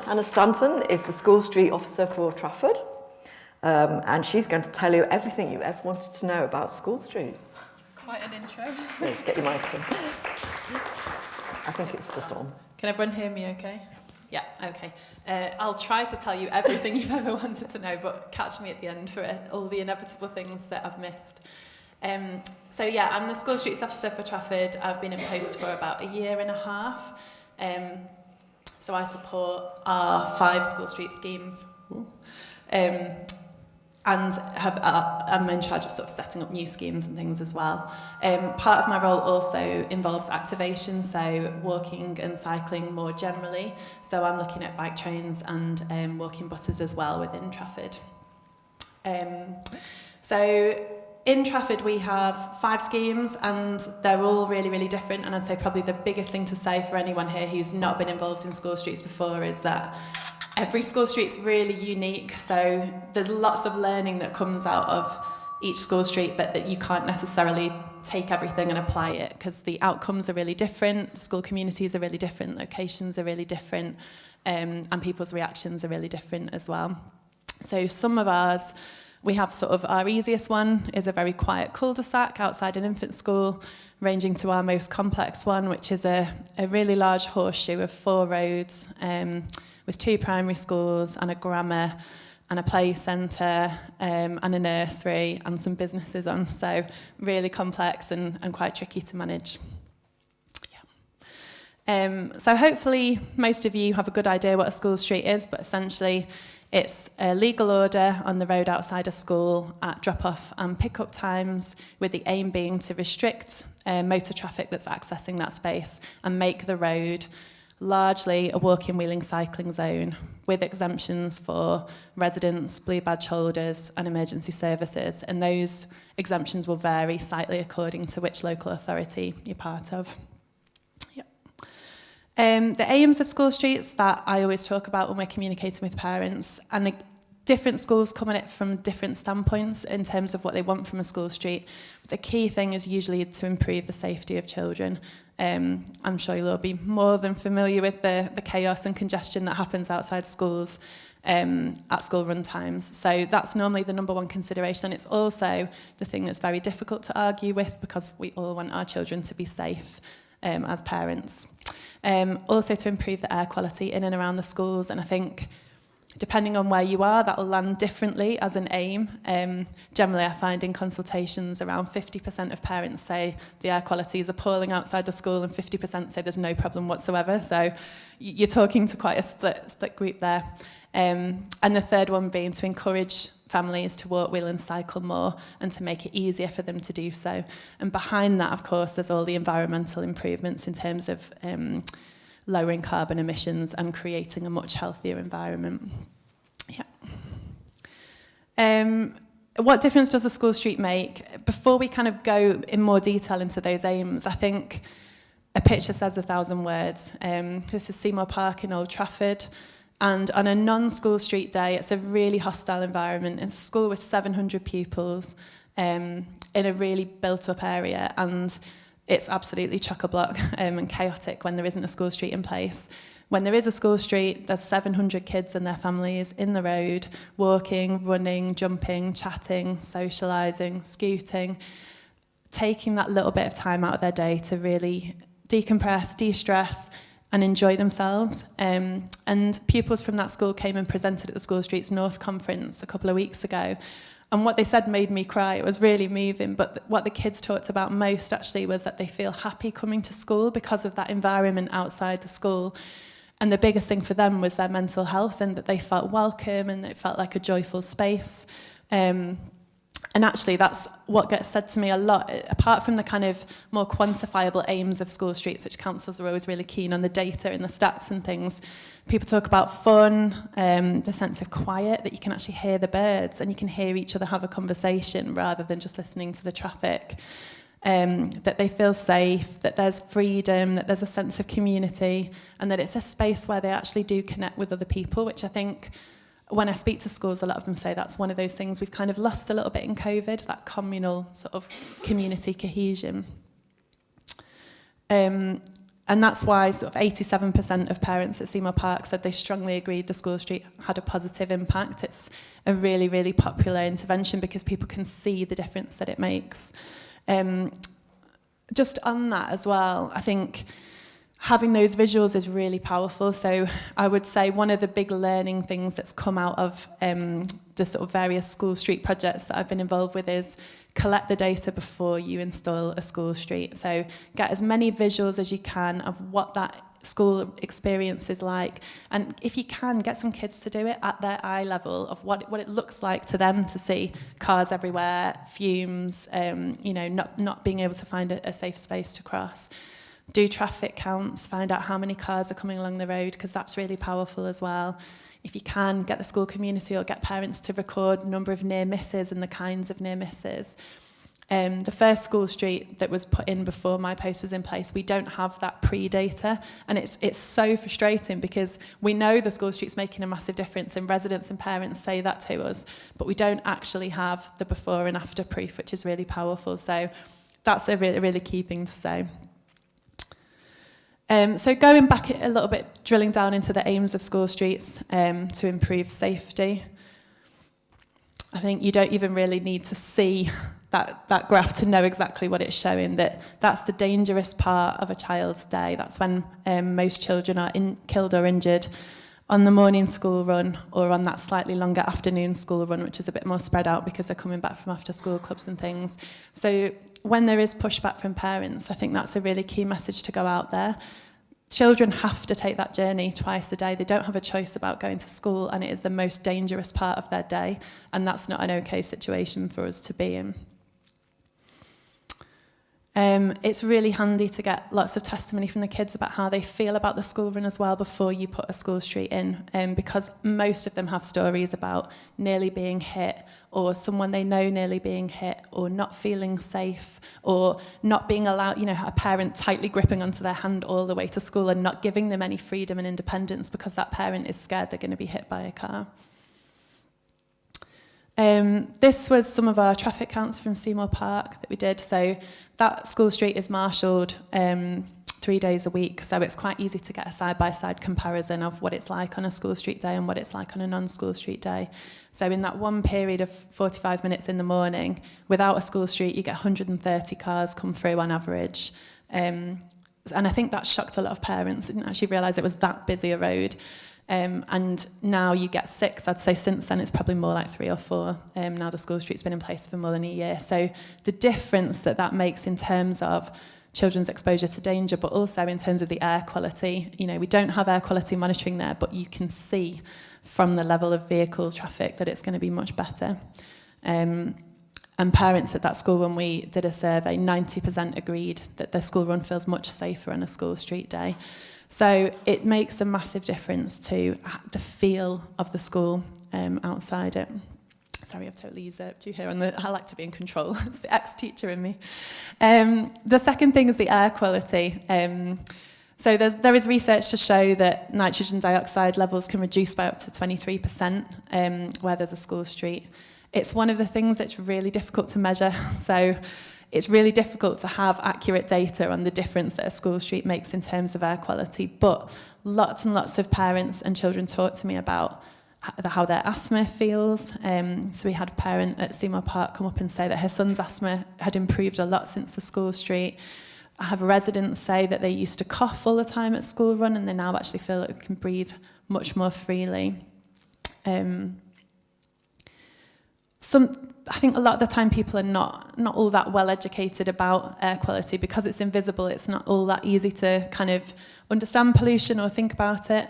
Hannah Stanton is the School Street Officer for Trafford, and she's going to tell you everything you ever wanted to know about School Street. It's quite an intro. Yeah, just get your mic in. I think it's just on. Can everyone hear me okay? Yeah, okay. I'll try to tell you everything you've ever wanted to know, but catch me at the end for all the inevitable things that I've missed. So yeah, I'm the School Streets Officer for Trafford. I've been in post for about a year and a half. So I support our 5 School Street schemes. And I'm in charge of sort of setting up new schemes and things as well. Part of my role also involves activation, so walking and cycling more generally. So I'm looking at bike trains and walking buses as well within Trafford. So in Trafford we have 5 schemes and they're all really, really different. And I'd say probably the biggest thing to say for anyone here who's not been involved in School Streets before is that every School Street's really unique, so there's lots of learning that comes out of each School Street, but that you can't necessarily take everything and apply it because the outcomes are really different, school communities are really different, locations are really different, and people's reactions are really different as well. So some of ours, we have sort of our easiest one is a very quiet cul-de-sac outside an infant school, ranging to our most complex one, which is a really large horseshoe of 4 roads, with 2 primary schools and a grammar and a play centre and a nursery and some businesses on. So really complex and quite tricky to manage. Yeah. So hopefully most of you have a good idea what a school street is, but essentially it's a legal order on the road outside a school at drop-off and pick-up times, with the aim being to restrict motor traffic that's accessing that space and make the road largely a walking, wheeling, cycling zone, with exemptions for residents, blue badge holders and emergency services. And those exemptions will vary slightly according to which local authority you're part of. Yep. The aims of School Streets that I always talk about when we're communicating with parents, and the different schools come at it from different standpoints in terms of what they want from a school street. The key thing is usually to improve the safety of children. I'm sure you'll all be more than familiar with the chaos and congestion that happens outside schools at school run times. So that's normally the number one consideration. It's also the thing that's very difficult to argue with because we all want our children to be safe as parents. Also to improve the air quality in and around the schools, and I think depending on where you are, that will land differently as an aim. Generally, I find in consultations around 50% of parents say the air quality is appalling outside the school and 50% say there's no problem whatsoever. So you're talking to quite a split group there. And the third one being to encourage families to walk, wheel and cycle more and to make it easier for them to do so. And behind that, of course, there's all the environmental improvements in terms of lowering carbon emissions and creating a much healthier environment. Yeah. What difference does a school street make? Before we kind of go in more detail into those aims, I think a picture says 1,000 words. This is Seymour Park in Old Trafford. And on a non-school street day, it's a really hostile environment. It's a school with 700 pupils in a really built-up area. And it's absolutely chock-a-block and chaotic when there isn't a school street in place. When there is a school street, there's 700 kids and their families in the road, walking, running, jumping, chatting, socialising, scooting, taking that little bit of time out of their day to really decompress, de-stress, and enjoy themselves. And pupils from that school came and presented at the School Streets North Conference a couple of weeks ago. And what they said made me cry. It was really moving. But what the kids talked about most actually was that they feel happy coming to school because of that environment outside the school. And the biggest thing for them was their mental health and that they felt welcome and it felt like a joyful space. And actually that's what gets said to me a lot, apart from the kind of more quantifiable aims of school streets, which councils are always really keen on the data and the stats and things. People talk about fun, the sense of quiet, that you can actually hear the birds and you can hear each other have a conversation rather than just listening to the traffic. That they feel safe, that there's freedom, that there's a sense of community, and that it's a space where they actually do connect with other people, which I think when I speak to schools, a lot of them say that's one of those things we've kind of lost a little bit in COVID, that communal sort of community cohesion. And that's why sort of 87% of parents at Seymour Park said they strongly agreed the school street had a positive impact. It's a really, really popular intervention because people can see the difference that it makes. Just on that as well, I think having those visuals is really powerful. So I would say one of the big learning things that's come out of the sort of various school street projects that I've been involved with is collect the data before you install a school street. So get as many visuals as you can of what that school experience is like. And if you can, get some kids to do it at their eye level of what it looks like to them to see cars everywhere, fumes, not being able to find a safe space to cross. Do traffic counts, find out how many cars are coming along the road, because that's really powerful as well. If you can, get the school community or get parents to record the number of near misses and the kinds of near misses. The first school street that was put in before my post was in place, we don't have that pre-data, and it's so frustrating because we know the school street's making a massive difference and residents and parents say that to us, but we don't actually have the before and after proof, which is really powerful. So that's a really, really key thing to say. So going back a little bit, drilling down into the aims of school streets to improve safety. I think you don't even really need to see that graph to know exactly what it's showing, that's the dangerous part of a child's day. That's when most children are killed or injured on the morning school run or on that slightly longer afternoon school run, which is a bit more spread out because they're coming back from after school clubs and things. So when there is pushback from parents, I think that's a really key message to go out there. Children have to take that journey twice a day. They don't have a choice about going to school, and it is the most dangerous part of their day, and that's not an okay situation for us to be in. It's really handy to get lots of testimony from the kids about how they feel about the school run as well before you put a school street in, because most of them have stories about nearly being hit, or someone they know nearly being hit, or not feeling safe, or not being allowed, a parent tightly gripping onto their hand all the way to school and not giving them any freedom and independence because that parent is scared they're going to be hit by a car. This was some of our traffic counts from Seymour Park that we did. So that school street is marshalled 3 days a week, so it's quite easy to get a side-by-side comparison of what it's like on a school street day and what it's like on a non-school street day. So in that one period of 45 minutes in the morning, without a school street, you get 130 cars come through on average. And I think that shocked a lot of parents. They didn't actually realise it was that busy a road. And now you get 6. I'd say since then it's probably more like 3 or 4. Now the school street's been in place for more than a year. So the difference that makes in terms of children's exposure to danger, but also in terms of the air quality. We don't have air quality monitoring there, but you can see from the level of vehicle traffic that it's going to be much better. And parents at that school, when we did a survey, 90% agreed that their school run feels much safer on a school street day. So it makes a massive difference to the feel of the school outside it. Sorry, I've totally usurped you here. I like to be in control. It's the ex-teacher in me. The second thing is the air quality. So there is research to show that nitrogen dioxide levels can reduce by up to 23% where there's a school street. It's one of the things that's really difficult to measure. So it's really difficult to have accurate data on the difference that a school street makes in terms of air quality. But lots and lots of parents and children talk to me about how their asthma feels. So we had a parent at Seymour Park come up and say that her son's asthma had improved a lot since the school street. I have residents say that they used to cough all the time at school run and they now actually feel like they can breathe much more freely. I think a lot of the time people are not all that well educated about air quality because it's invisible. It's not all that easy to kind of understand pollution or think about it.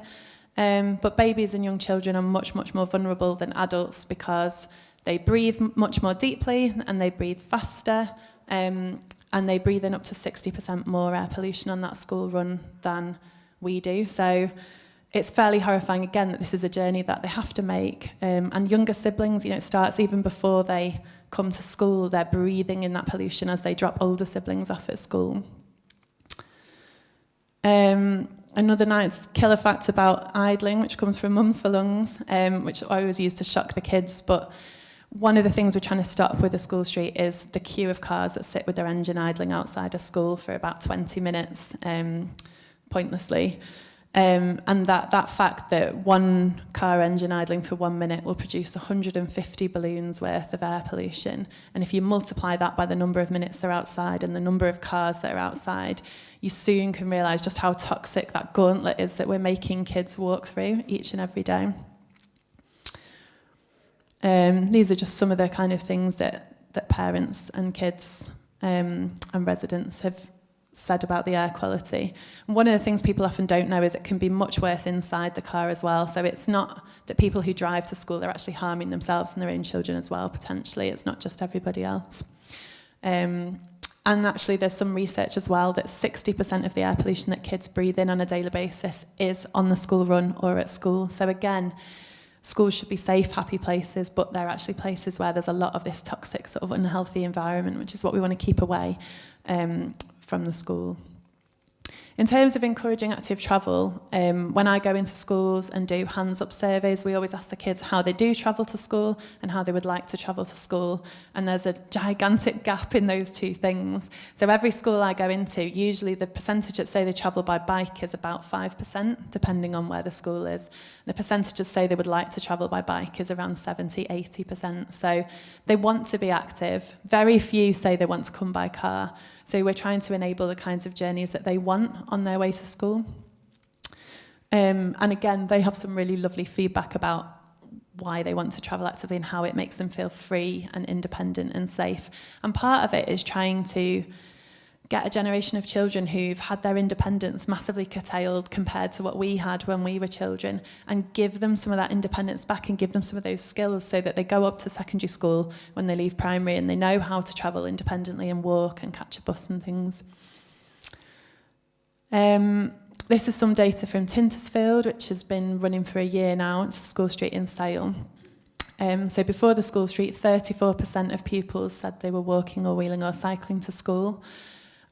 But babies and young children are much, much more vulnerable than adults because they breathe much more deeply and they breathe faster, and they breathe in up to 60% more air pollution on that school run than we do. So it's fairly horrifying, again, that this is a journey that they have to make. And younger siblings, it starts even before they come to school. They're breathing in that pollution as they drop older siblings off at school. Another nice killer fact about idling, which comes from Mums for Lungs, which I always use to shock the kids. But one of the things we're trying to stop with the school street is the queue of cars that sit with their engine idling outside a school for about 20 minutes. pointlessly. And that fact that one car engine idling for 1 minute will produce 150 balloons worth of air pollution. And if you multiply that by the number of minutes they're outside and the number of cars that are outside, you soon can realise just how toxic that gauntlet is that we're making kids walk through each and every day. These are just some of the kind of things that parents and kids and residents have said about the air quality. And one of the things people often don't know is it can be much worse inside the car as well. So it's not that people who drive to school, they're actually harming themselves and their own children as well, potentially. It's not just everybody else. And actually there's some research as well that 60% of the air pollution that kids breathe in on a daily basis is on the school run or at school. So again, schools should be safe, happy places, but they're actually places where there's a lot of this toxic sort of unhealthy environment, which is what we want to keep away from the school. In terms of encouraging active travel, when I go into schools and do hands-up surveys, we always ask the kids how they do travel to school and how they would like to travel to school. And there's a gigantic gap in those two things. So every school I go into, usually the percentage that say they travel by bike is about 5%, depending on where the school is. The percentage that say they would like to travel by bike is around 70, 80%. So they want to be active. Very few say they want to come by car. So we're trying to enable the kinds of journeys that they want on their way to school. And again, they have some really lovely feedback about why they want to travel actively and how it makes them feel free and independent and safe. And part of it is trying to get a generation of children who've had their independence massively curtailed compared to what we had when we were children, and give them some of that independence back and give them some of those skills so that they go up to secondary school when they leave primary and they know how to travel independently and walk and catch a bus and things. This is some data from Tintersfield, which has been running for a year now. It's a school street in Sale. So before the school street, 34% of pupils said they were walking or wheeling or cycling to school.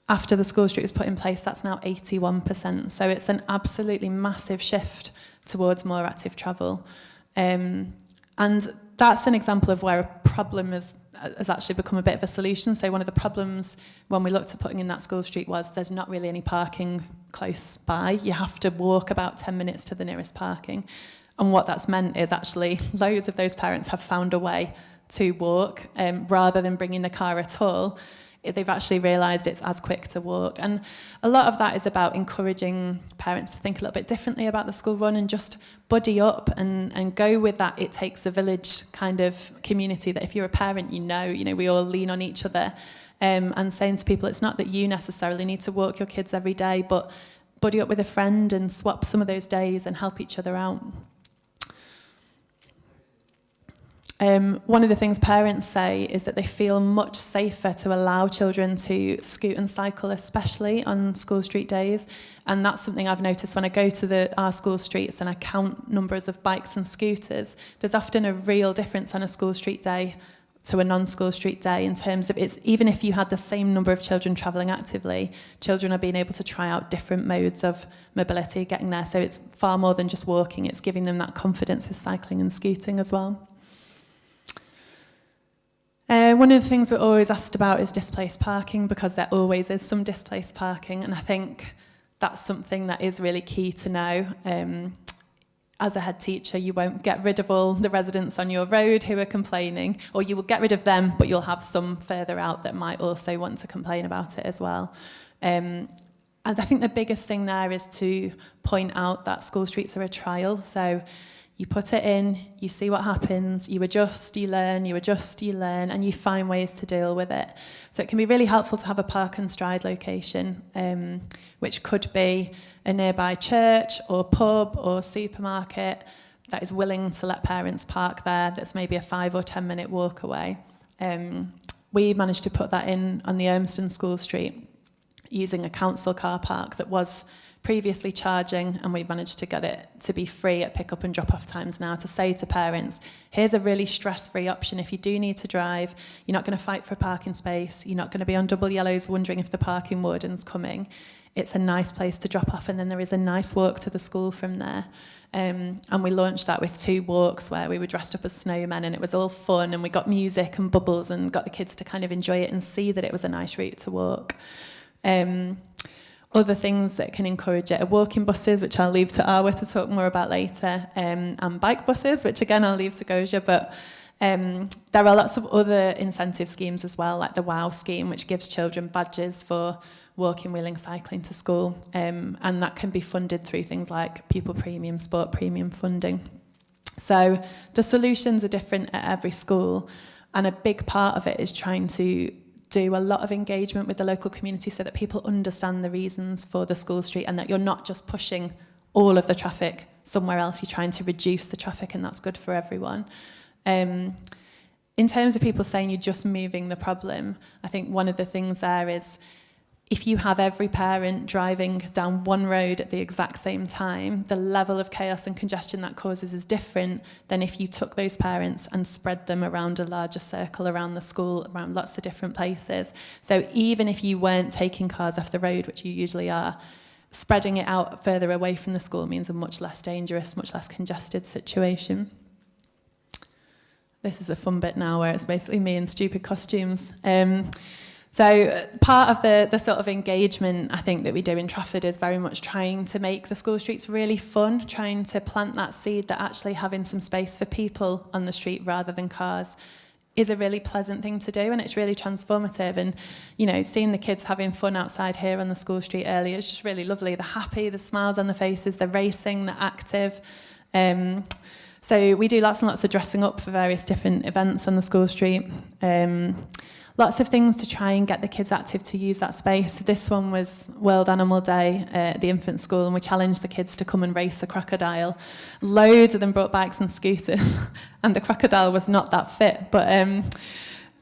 After the school street was put in place, that's now 81%. So it's an absolutely massive shift towards more active travel. And that's an example of where a problem has actually become a bit of a solution. So one of the problems when we looked at putting in that school street was there's not really any parking close by. You have to walk about 10 minutes to the nearest parking. And what that's meant is actually loads of those parents have found a way to walk rather than bringing the car at all. They've actually realised it's as quick to walk. And a lot of that is about encouraging parents to think a little bit differently about the school run and just buddy up and go with that it takes a village kind of community that if you're a parent, you know, we all lean on each other. And saying to people, it's not that you necessarily need to walk your kids every day, but buddy up with a friend and swap some of those days and help each other out. One of the things parents say is that they feel much safer to allow children to scoot and cycle, especially on school street days. And that's something I've noticed when I go to our school streets and I count numbers of bikes and scooters. There's often a real difference on a school street day to a non-school street day in terms of it's even if you had the same number of children travelling actively, children are being able to try out different modes of mobility getting there. So it's far more than just walking, it's giving them that confidence with cycling and scooting as well. One of the things we're always asked about is displaced parking, because there always is some displaced parking, and I think that's something that is really key to know. As a head teacher, you won't get rid of all the residents on your road who are complaining, or you will get rid of them, but you'll have some further out that might also want to complain about it as well. And I think the biggest thing there is to point out that school streets are a trial. So you put it in, you see what happens, you adjust, you learn, you adjust, you learn, and you find ways to deal with it. So it can be really helpful to have a park and stride location, which could be a nearby church or pub or supermarket that is willing to let parents park there, that's maybe a 5 or 10 minute walk away. We managed to put that in on the Ormston School Street using a council car park that was previously charging, and we've managed to get it to be free at pick up and drop off times now, to say to parents, here's a really stress-free option. If you do need to drive, you're not going to fight for a parking space, you're not going to be on double yellows wondering if the parking warden's coming. It's a nice place to drop off, and then there is a nice walk to the school from there. And we launched that with 2 walks where we were dressed up as snowmen, and it was all fun, and we got music and bubbles and got the kids to kind of enjoy it and see that it was a nice route to walk. Other things that can encourage it are walking buses, which I'll leave to Arwa to talk more about later, and bike buses, which again I'll leave to Gosia, but there are lots of other incentive schemes as well, like the WOW scheme, which gives children badges for walking, wheeling, cycling to school, and that can be funded through things like pupil premium, sport premium funding. So the solutions are different at every school, and a big part of it is trying to do a lot of engagement with the local community so that people understand the reasons for the school street and that you're not just pushing all of the traffic somewhere else, you're trying to reduce the traffic, and that's good for everyone. In terms of people saying you're just moving the problem, I think one of the things there is if you have every parent driving down one road at the exact same time, the level of chaos and congestion that causes is different than if you took those parents and spread them around a larger circle around the school, around lots of different places. So even if you weren't taking cars off the road, which you usually are, spreading it out further away from the school means a much less dangerous, much less congested situation. This is a fun bit now where it's basically me in stupid costumes. So part of the sort of engagement I think that we do in Trafford is very much trying to make the school streets really fun, trying to plant that seed that actually having some space for people on the street rather than cars is a really pleasant thing to do, and it's really transformative. And, you know, seeing the kids having fun outside here on the school street earlier is just really lovely. They're happy, the smiles on their faces, they're racing, they're active. So we do lots and lots of dressing up for various different events on the school street. Lots of things to try and get the kids active to use that space. This one was World Animal Day at the infant school, and we challenged the kids to come and race a crocodile. Loads of them brought bikes and scooters, and the crocodile was not that fit, but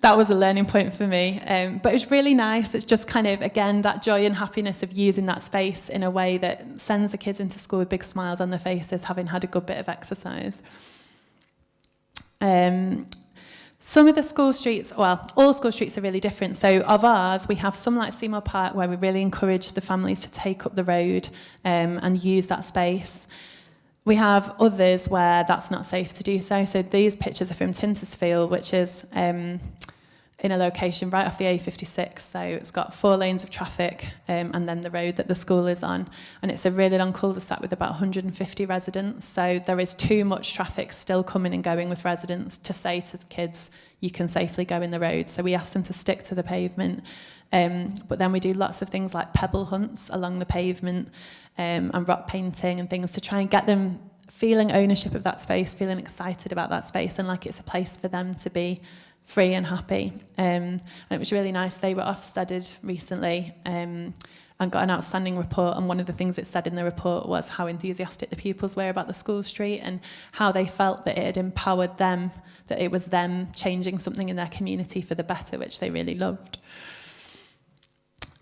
that was a learning point for me. But it's really nice. It's just kind of, again, that joy and happiness of using that space in a way that sends the kids into school with big smiles on their faces, having had a good bit of exercise. Some of the school streets, well, all school streets are really different. So of ours, we have some like Seymour Park where we really encourage the families to take up the road and use that space. We have others where that's not safe to do so. So these pictures are from Tintersfield, which is in a location right off the A56. So it's got 4 lanes of traffic and then the road that the school is on. And it's a really long cul-de-sac with about 150 residents. So there is too much traffic still coming and going with residents to say to the kids, you can safely go in the road. So we ask them to stick to the pavement. But then we do lots of things like pebble hunts along the pavement and rock painting and things to try and get them feeling ownership of that space, feeling excited about that space and like it's a place for them to be free and happy. And it was really nice. They were Ofsteded recently and got an outstanding report, and one of the things it said in the report was how enthusiastic the pupils were about the school street and how they felt that it had empowered them, that it was them changing something in their community for the better, which they really loved.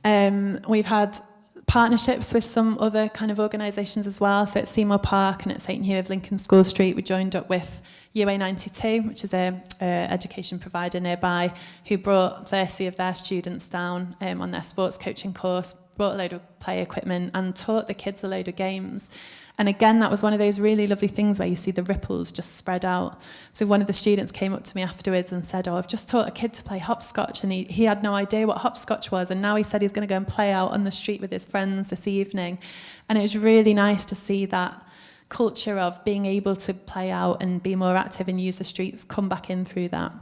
We've had partnerships with some other kind of organisations as well. So at Seymour Park and at St Hugh of Lincoln School Street, we joined up with UA92, which is a education provider nearby, who brought 30 of their students down on their sports coaching course, brought a load of play equipment and taught the kids a load of games. And again, that was one of those really lovely things where you see the ripples just spread out. So one of the students came up to me afterwards and said, I've just taught a kid to play hopscotch, and he had no idea what hopscotch was, and now he said he's going to go and play out on the street with his friends this evening. And it was really nice to see that culture of being able to play out and be more active and use the streets come back in through that.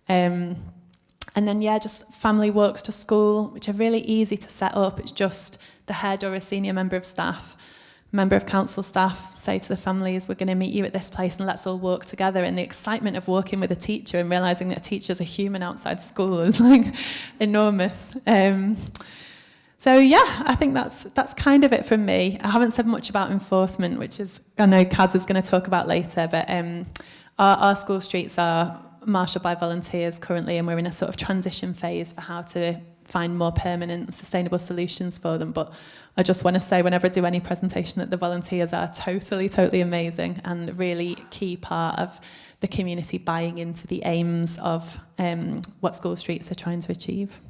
And then, just family walks to school, which are really easy to set up. It's just the head or a senior member of staff, member of council staff say to the families, we're going to meet you at this place and let's all walk together. And the excitement of walking with a teacher and realising that a teacher's a human outside school is like enormous. I think that's kind of it from me. I haven't said much about enforcement, which is, I know Kaz is going to talk about later, but our school streets are marshalled by volunteers currently, and we're in a sort of transition phase for how to find more permanent, sustainable solutions for them. But I just want to say, whenever I do any presentation, that the volunteers are totally amazing and a really key part of the community buying into the aims of what school streets are trying to achieve.